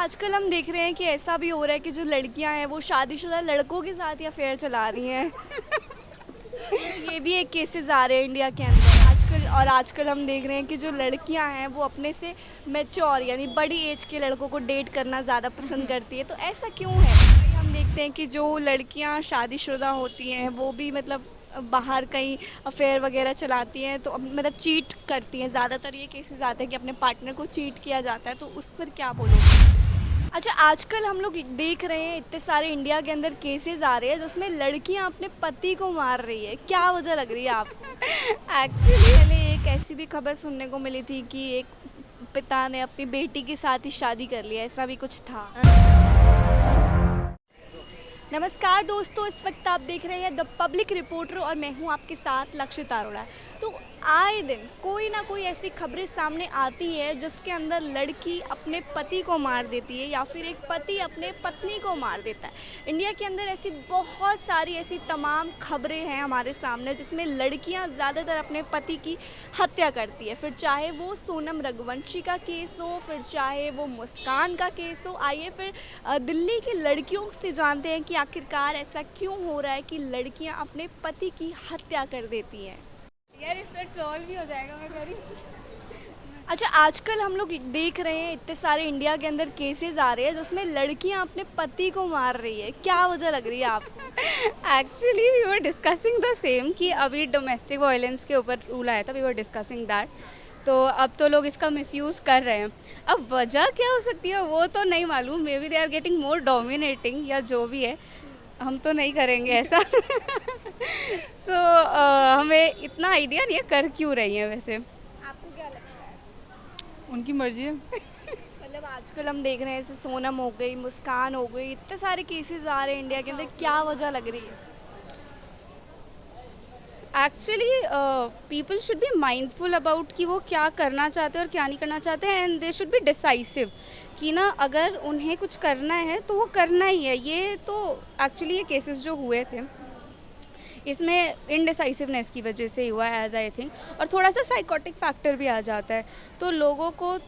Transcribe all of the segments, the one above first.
आजकल हम देख रहे हैं कि ऐसा भी हो रहा है कि जो लड़कियां हैं वो शादीशुदा लड़कों के साथ ही अफेयर चला रही हैं। तो ये भी एक केसेस आ रहे हैं इंडिया के अंदर आजकल। और आजकल हम देख रहे हैं कि जो लड़कियां हैं वो अपने से मैच्योर यानी बड़ी एज के लड़कों को डेट करना ज़्यादा पसंद करती है। तो ऐसा क्यों है? कई हम देखते हैं कि जो लड़कियां शादीशुदा होती हैं वो भी मतलब बाहर कहीं अफेयर वगैरह चलाती हैं, तो मतलब चीट करती हैं। ज़्यादातर ये केसेस आते हैं कि अपने पार्टनर को चीट किया जाता है, तो उस पर क्या बोलोगे? अच्छा, आजकल हम लोग देख रहे हैं इतने सारे इंडिया के अंदर केसेस आ रहे हैं जिसमें लड़कियां अपने पति को मार रही है। क्या वजह लग रही है आपको? एक्चुअली पहले एक ऐसी भी खबर सुनने को मिली थी कि एक पिता ने अपनी बेटी के साथ ही शादी कर लिया, ऐसा भी कुछ था। नमस्कार दोस्तों, इस वक्त आप देख रहे हैं द पब्लिक रिपोर्टर और मैं हूं आपके साथ लक्षित अरोड़ा। तो आए दिन कोई ना कोई ऐसी खबरें सामने आती है जिसके अंदर लड़की अपने पति को मार देती है या फिर एक पति अपने पत्नी को मार देता है। इंडिया के अंदर ऐसी बहुत सारी ऐसी तमाम खबरें हैं हमारे सामने जिसमें लड़कियां ज़्यादातर अपने पति की हत्या करती है। फिर चाहे वो सोनम रघुवंशी का केस हो, फिर चाहे वो मुस्कान का केस हो। आइए फिर दिल्ली की लड़कियों से जानते हैं कि आखिरकार ऐसा क्यों हो रहा है कि लड़कियां अपने पति की हत्या कर देती हैं। यार इस पर ट्रोल भी हो जाएगा, मैं कह रही अच्छा, आजकल हम लोग देख रहे हैं इतने सारे इंडिया के अंदर केसेस आ रहे हैं जिसमें लड़कियां अपने पति को मार रही है। क्या वजह लग रही है आपको? Actually we were discussing the same कि अभी डोमेस्टिक वायलेंस के ऊपर रूल आया था, वी वर डिस्कसिंग दैट। तो अब तो लोग इसका मिसयूज़ कर रहे हैं। अब वजह क्या हो सकती है वो तो नहीं मालूम, maybe they are getting more dominating या जो भी है। हम तो नहीं करेंगे ऐसा। सो हमें इतना आइडिया नहीं है कर क्यों रही हैं वैसे। आपको क्या लगता है? उनकी मर्जी है। मतलब आजकल हम देख रहे हैं जैसे सोनम हो गई, मुस्कान हो गई, इतने सारे केसेस आ रहे हैं इंडिया के अंदर। क्या वजह लग रही है? Actually people should be mindful about कि वो क्या करना चाहते हैं और क्या नहीं करना चाहते हैं, and they should be decisive कि ना अगर उन्हें कुछ करना है तो वो करना ही है। ये तो एक्चुअली ये केसेस जो हुए थे इसमें इनडिसाइसिवनेस की वजह से ही हुआ एज आई थिंक, और थोड़ा सा साइकोटिक फैक्टर भी आ जाता है। तो लोगों को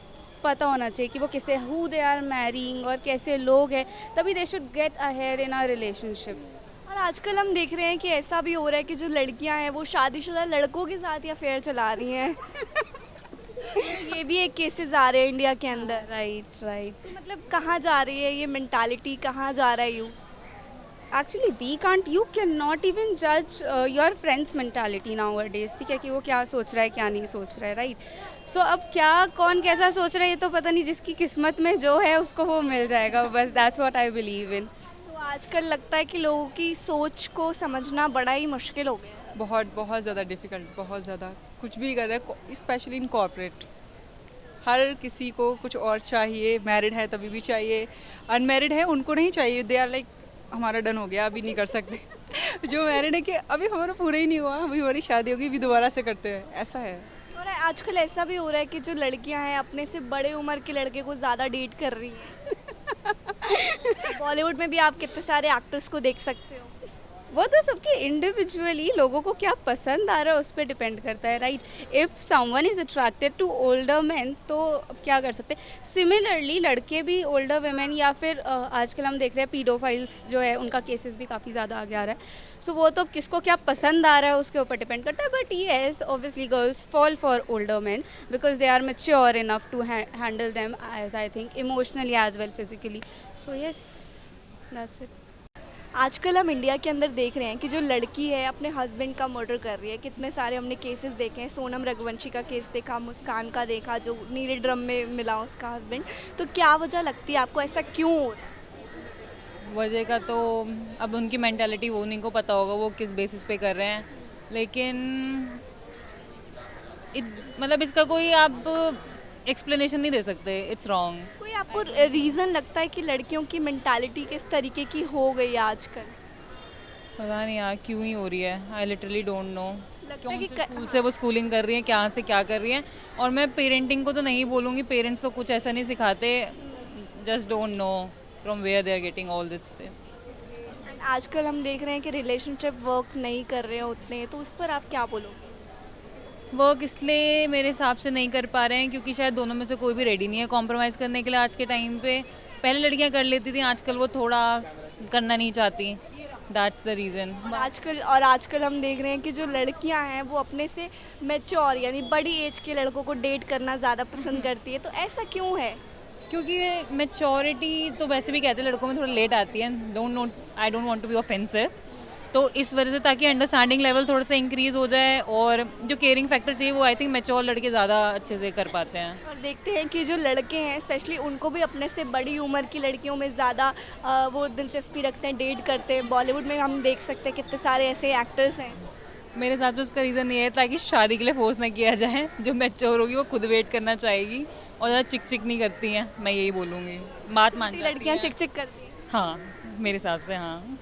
पता होना चाहिए कि वो किसे हु दे आर मैरिंग और कैसे लोग हैं, तभी they should get ahead in a relationship. और आजकल हम देख रहे हैं कि ऐसा भी हो रहा है कि जो लड़कियां हैं वो शादीशुदा लड़कों के साथ ही अफेयर चला रही हैं। तो ये भी एक केसेस आ रहे हैं इंडिया के अंदर। Right right. तो मतलब कहाँ जा रही है ये मेंटालिटी, कहाँ जा रहा है you? Actually we can't, you can not even जज your friends mentality nowadays, ठीक है, कि वो क्या सोच रहा है क्या नहीं सोच रहा है, राइट। सो अब क्या कौन कैसा सोच रहा है ये तो पता नहीं, जिसकी किस्मत में जो है उसको वो मिल जाएगा, बस that's what I believe in. तो आजकल लगता है कि लोगों की सोच को समझना बड़ा ही मुश्किल हो गया है। बहुत बहुत ज़्यादा डिफ़िकल्ट, बहुत ज़्यादा। कुछ भी कर रहा है, स्पेशली इन कॉर्पोरेट। हर किसी को कुछ और चाहिए। मैरिड है तभी भी चाहिए, अनमैरिड है उनको नहीं चाहिए। दे आर लाइक हमारा डन हो गया, अभी नहीं कर सकते। जो मैरिड है कि अभी हमारा पूरा ही नहीं हुआ, अभी हमारी शादी होगी, अभी दोबारा से करते हैं, ऐसा है। और आजकल ऐसा भी हो रहा है कि जो लड़कियां हैं अपने से बड़े उम्र के लड़के को ज़्यादा डेट कर रही हैं। बॉलीवुड में भी आप कितने सारे एक्टर्स को देख सकते हो। वो तो सबके इंडिविजुअली लोगों को क्या पसंद आ रहा है उस पर डिपेंड करता है, right. If someone is attracted to older man तो अब क्या कर सकते हैं। सिमिलरली लड़के भी ओल्डर वेमेन या फिर आजकल हम देख रहे हैं पीडोफाइल्स जो है उनका केसेस भी काफ़ी ज़्यादा आगे आ रहा है। सो वो तो किसको क्या पसंद आ रहा है उसके ऊपर डिपेंड करता है, but yes obviously girls fall for older man because they are mature enough to handle them as I think emotionally as well physically. So yes, that's it. आजकल हम इंडिया के अंदर देख रहे हैं कि जो लड़की है अपने हस्बैंड का मर्डर कर रही है। कितने सारे हमने केसेस देखे हैं। सोनम रघुवंशी का केस देखा, मुस्कान का देखा, जो नीले ड्रम में मिला उसका हस्बैंड। तो क्या वजह लगती है आपको, ऐसा क्यों हो रहा है? वजह का तो अब उनकी मेंटालिटी वो उन्हीं को पता होगा वो किस बेसिस पे कर रहे हैं, लेकिन मतलब इसका कोई आप एक्सप्लेनेशन नहीं दे सकते। It's wrong. कोई आपको रीज़न लगता है कि लड़कियों की मेंटालिटी किस तरीके की हो गई है आजकल? पता नहीं यार क्यों ही हो रही है, आई लिटरली डोंट नो। लगता है कौन कि से स्कूल से वो स्कूलिंग कर रही है, क्या से क्या कर रही है। और मैं पेरेंटिंग को तो नहीं बोलूँगी, पेरेंट्स तो कुछ ऐसा नहीं सिखाते। Just don't know from where they are getting all this. आजकल हम देख रहे हैं कि रिलेशनशिप वर्क नहीं कर रहे हैं उतने, तो उस पर आप क्या बोलोगे? वर्क इसलिए मेरे हिसाब से नहीं कर पा रहे हैं क्योंकि शायद दोनों में से कोई भी रेडी नहीं है कॉम्प्रोमाइज़ करने के लिए आज के टाइम पे। पहले लड़कियां कर लेती थी, आजकल वो थोड़ा करना नहीं चाहती, दैट्स द रीज़न। और आजकल हम देख रहे हैं कि जो लड़कियां हैं वो अपने से मैच्योर यानी बड़ी एज के लड़कों को डेट करना ज़्यादा पसंद करती है, तो ऐसा क्यों है? क्योंकि मेच्योरिटी तो वैसे भी कहते हैं लड़कों में थोड़ा लेट आती है, I don't want to be offensive, तो इस वजह से ताकि अंडरस्टैंडिंग लेवल थोड़ा सा इंक्रीज हो जाए और जो केयरिंग फैक्टर चाहिए वो आई थिंक मैच्योर लड़के ज़्यादा अच्छे से कर पाते हैं। और देखते हैं कि जो लड़के हैं स्पेशली उनको भी अपने से बड़ी उम्र की लड़कियों में ज़्यादा वो दिलचस्पी रखते हैं, डेट करते हैं। बॉलीवुड में हम देख सकते हैं कितने सारे ऐसे एक्टर्स हैं। मेरे साथ तो उसका रीज़न ये है ताकि शादी के लिए फोर्स ना किया जाए, जो मैच्योर होगी वो खुद वेट करना चाहेगी और ज़्यादा चिक चिक नहीं करती हैं, मैं यही बोलूँगी, बात मान जाती लड़कियां हैं। चिक चिक करती हैं। हाँ, मेरे हिसाब से हाँ।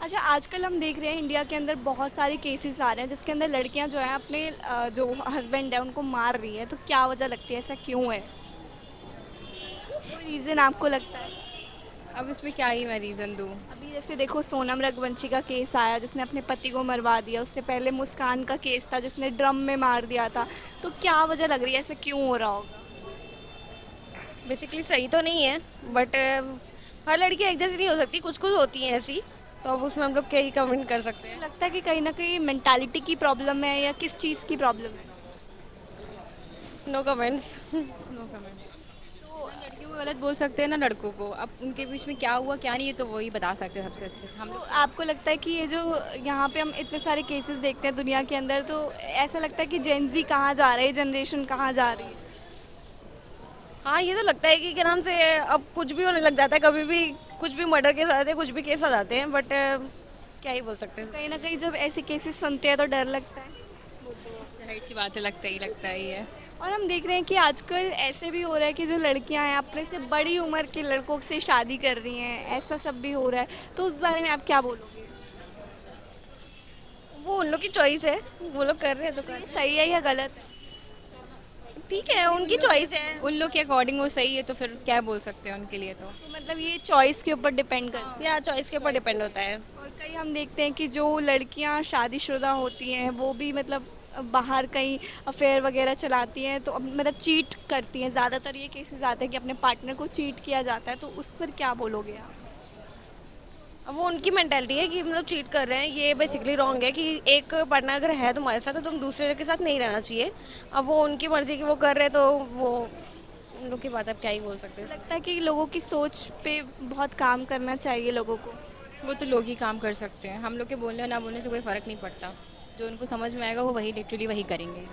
अच्छा, आजकल हम देख रहे हैं इंडिया के अंदर बहुत सारे केसेस आ रहे हैं जिसके अंदर लड़कियां जो है अपने जो हस्बैंड है उनको मार रही है, तो क्या वजह लगती है, ऐसा क्यों है? कोई रीज़न आपको लगता है? अब इसमें क्या ही मैं रीज़न दूँ। अभी जैसे देखो सोनम रघुवंशी का केस आया जिसने अपने पति को मरवा दिया, उससे पहले मुस्कान का केस था जिसने ड्रम में मार दिया था, तो क्या वजह लग रही है, ऐसा क्यों हो रहा होगा? बेसिकली सही तो नहीं है, बट हर लड़की एक जैसी नहीं हो सकती, कुछ कुछ होती हैं ऐसी, तो अब उसमें हम लोग क्या ही कमेंट कर सकते हैं। लगता है कि कहीं ना कहीं मेंटालिटी की प्रॉब्लम है या किस चीज़ की प्रॉब्लम है? No comments. No comments. तो लड़कियों को गलत बोल सकते हैं ना लड़कों को, अब उनके बीच में क्या हुआ क्या नहीं है तो वही बता सकते हैं सबसे अच्छे से हम तो लोग। आपको लगता है कि ये जो यहाँ पे हम इतने सारे केसेस देखते हैं दुनिया के अंदर, तो ऐसा लगता है कि जेनजी कहाँ जा रही है, जनरेशन कहाँ जा रही है? हाँ, ये तो लगता है कि क्या नाम से अब कुछ भी होने लग जाता है, कभी भी कुछ भी मर्डर केस आ जाते हैं, कुछ भी केस आ जाते हैं, बट क्या ही बोल सकते हैं। कहीं ना कहीं जब ऐसे केसेस सुनते हैं तो डर लगता है। जाहिर सी बात है, लगता ही है। और हम देख रहे हैं कि आजकल ऐसे भी हो रहा है कि जो लड़कियां हैं अपने से बड़ी उम्र के लड़कों से शादी कर रही हैं, ऐसा सब भी हो रहा है, तो उस बारे में आप क्या बोलोगे? वो उन लोग की चॉइस है, वो लोग कर रहे हैं तो कर ये सही है या गलत है? ठीक है, उनकी चॉइस है। उन लोग के अकॉर्डिंग वो सही है तो फिर क्या बोल सकते हैं उनके लिए तो। तो मतलब ये चॉइस के ऊपर डिपेंड करता है। या चॉइस के ऊपर डिपेंड होता है। और कई हम देखते हैं कि जो लड़कियां शादीशुदा होती हैं वो भी मतलब बाहर कहीं अफेयर वगैरह चलाती हैं, तो मतलब चीट करती हैं। ज़्यादातर ये केसेस आते हैं कि अपने पार्टनर को चीट किया जाता है, तो उस पर क्या बोलोगे आप? अब वो उनकी मेंटेलिटी है कि मतलब चीट कर रहे हैं, ये बेसिकली रॉन्ग है कि एक पार्टनर अगर है तुम्हारे साथ तो तुम दूसरे के साथ नहीं रहना चाहिए। अब वो उनकी मर्जी की वो कर रहे हैं तो वो उन लोग की बात अब क्या ही बोल सकते हैं। लगता है कि लोगों की सोच पे बहुत काम करना चाहिए लोगों को। वो तो लोग ही काम कर सकते हैं, हम लोग के बोलने और ना बोलने से कोई फ़र्क नहीं पड़ता। जो उनको समझ में आएगा वो वही लिटरली वही करेंगे।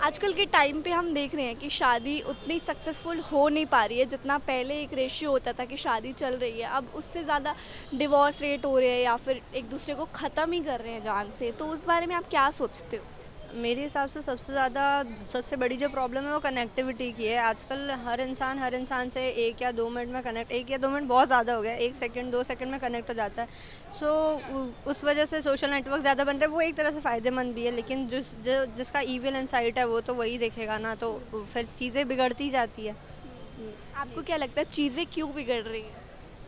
आजकल के टाइम पे हम देख रहे हैं कि शादी उतनी सक्सेसफुल हो नहीं पा रही है जितना पहले एक रेशियो होता था कि शादी चल रही है, अब उससे ज़्यादा डिवोर्स रेट हो रहे हैं या फिर एक दूसरे को ख़त्म ही कर रहे हैं जान से, तो उस बारे में आप क्या सोचते हो? मेरे हिसाब से सबसे बड़ी जो प्रॉब्लम है वो कनेक्टिविटी की है। आजकल हर इंसान से 1 या 2 मिनट में कनेक्ट, 1 या 2 मिनट बहुत ज़्यादा हो गया, 1 सेकंड 2 सेकंड में कनेक्ट हो जाता है। उस वजह से सोशल नेटवर्क ज़्यादा बनते हैं, वो एक तरह से फ़ायदेमंद भी है, लेकिन जिसका ईविल इनसाइट है वो तो वही देखेगा ना, तो फिर चीज़ें बिगड़ती जाती है। आपको क्या लगता है चीज़ें क्यों बिगड़ रही हैं?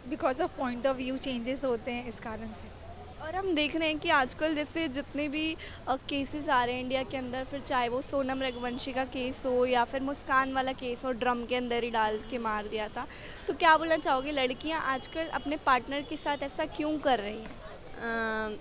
Because of point of view changes होते हैं इस कारण से। और हम देख रहे हैं कि आजकल जैसे जितने भी केसेस आ रहे हैं इंडिया के अंदर, फिर चाहे वो सोनम रघुवंशी का केस हो या फिर मुस्कान वाला केस हो, ड्रम के अंदर ही डाल के मार दिया था, तो क्या बोलना चाहोगे लड़कियां आजकल अपने पार्टनर के साथ ऐसा क्यों कर रही हैं?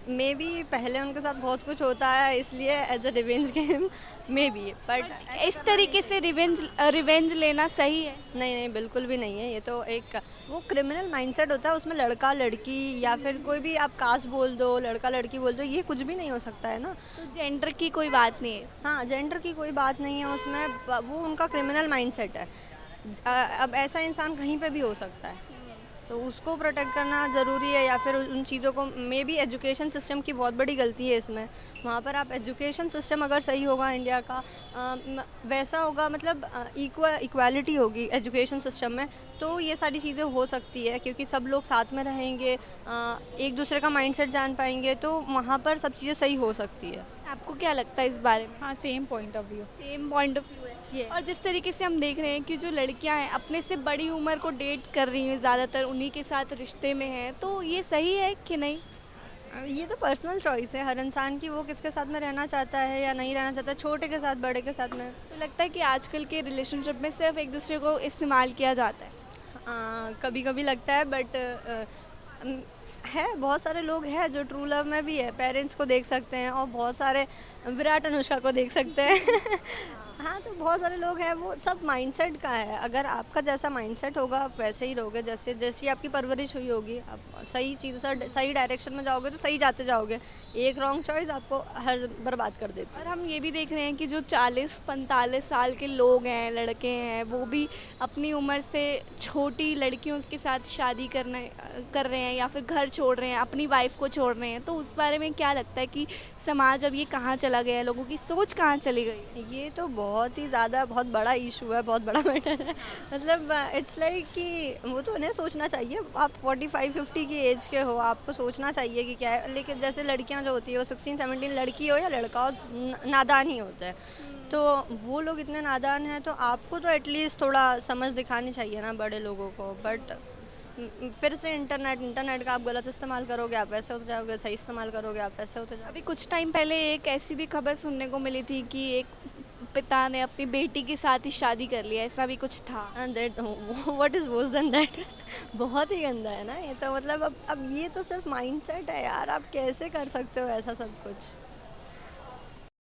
मे बी पहले उनके साथ बहुत कुछ होता है इसलिए as a revenge game maybe, but इस तरीके से रिवेंज लेना सही है? नहीं, बिल्कुल भी नहीं है। ये तो एक वो क्रिमिनल माइंडसेट होता है, उसमें लड़का लड़की या फिर कोई भी आप कास्ट बोल दो, लड़का लड़की बोल दो, ये कुछ भी नहीं हो सकता है ना। तो जेंडर की कोई बात नहीं है? हाँ, जेंडर की कोई बात नहीं है उसमें, वो उनका क्रिमिनल माइंडसेट है। अब ऐसा इंसान कहीं पे भी हो सकता है, तो उसको प्रोटेक्ट करना ज़रूरी है। या फिर उन चीज़ों को, मे बी एजुकेशन सिस्टम की बहुत बड़ी गलती है इसमें। वहाँ पर आप एजुकेशन सिस्टम अगर सही होगा इंडिया का, वैसा होगा, मतलब इक्वालिटी होगी एजुकेशन सिस्टम में, तो ये सारी चीज़ें हो सकती है, क्योंकि सब लोग साथ में रहेंगे, एक दूसरे का माइंडसेट जान पाएंगे, तो वहाँ पर सब चीज़ें सही हो सकती है। आपको क्या लगता है इस बारे में? हाँ, same point of view. Same point of view है। और जिस तरीके से हम देख रहे हैं कि जो लड़कियां हैं अपने से बड़ी उम्र को डेट कर रही हैं, ज़्यादातर उन्हीं के साथ रिश्ते में हैं, तो ये सही है कि नहीं? ये तो पर्सनल चॉइस है हर इंसान की, वो किसके साथ में रहना चाहता है या नहीं रहना चाहता, छोटे के साथ बड़े के साथ में। तो लगता है कि आजकल के रिलेशनशिप में सिर्फ एक दूसरे को इस्तेमाल किया जाता है। कभी कभी लगता है बट है, बहुत सारे लोग हैं जो ट्रू लव में भी है, पेरेंट्स को देख सकते हैं और बहुत सारे विराट अनुष्का को देख सकते हैं। हाँ, तो बहुत सारे लोग हैं, वो सब माइंडसेट का है। अगर आपका जैसा माइंडसेट होगा आप वैसे ही रहोगे, जैसे जैसी आपकी परवरिश हुई होगी, आप सही चीज़ सही डायरेक्शन में जाओगे तो सही जाते जाओगे। एक रॉन्ग चॉइस आपको हर बर्बाद कर देती है। और हम ये भी देख रहे हैं कि जो 40-45 साल के लोग हैं, लड़के हैं, वो भी अपनी उम्र से छोटी लड़कियों के साथ शादी कर रहे हैं या फिर घर छोड़ रहे हैं, अपनी वाइफ को छोड़ रहे हैं। तो उस बारे में क्या लगता है कि समाज अब ये कहाँ चला गया है, लोगों की सोच कहाँ चली गई है? ये तो बहुत ही ज़्यादा बहुत बड़ा इशू है, बहुत बड़ा मैटर है। मतलब इट्स लाइक कि वो तो उन्हें सोचना चाहिए, आप 45-50 की एज के हो, आपको सोचना चाहिए कि क्या है। लेकिन जैसे लड़कियां जो होती है वो 16-17, लड़की हो या लड़का हो, नादान ही होता है। तो वो लोग इतने नादान हैं, तो आपको तो एटलीस्ट थोड़ा समझ दिखानी चाहिए ना बड़े लोगों को। बट फिर से इंटरनेट का आप गलत इस्तेमाल करोगे आप वैसे होते जाओगे, सही इस्तेमाल करोगे आप वैसे होते जाओगे। अभी कुछ टाइम पहले एक ऐसी भी खबर सुनने को मिली थी कि एक पिता ने अपनी बेटी के साथ ही शादी कर लिया, ऐसा भी कुछ था। What is worse than that? बहुत ही गंदा है ना ये तो। मतलब अब ये तो सिर्फ माइंडसेट है यार, आप कैसे कर सकते हो ऐसा सब कुछ।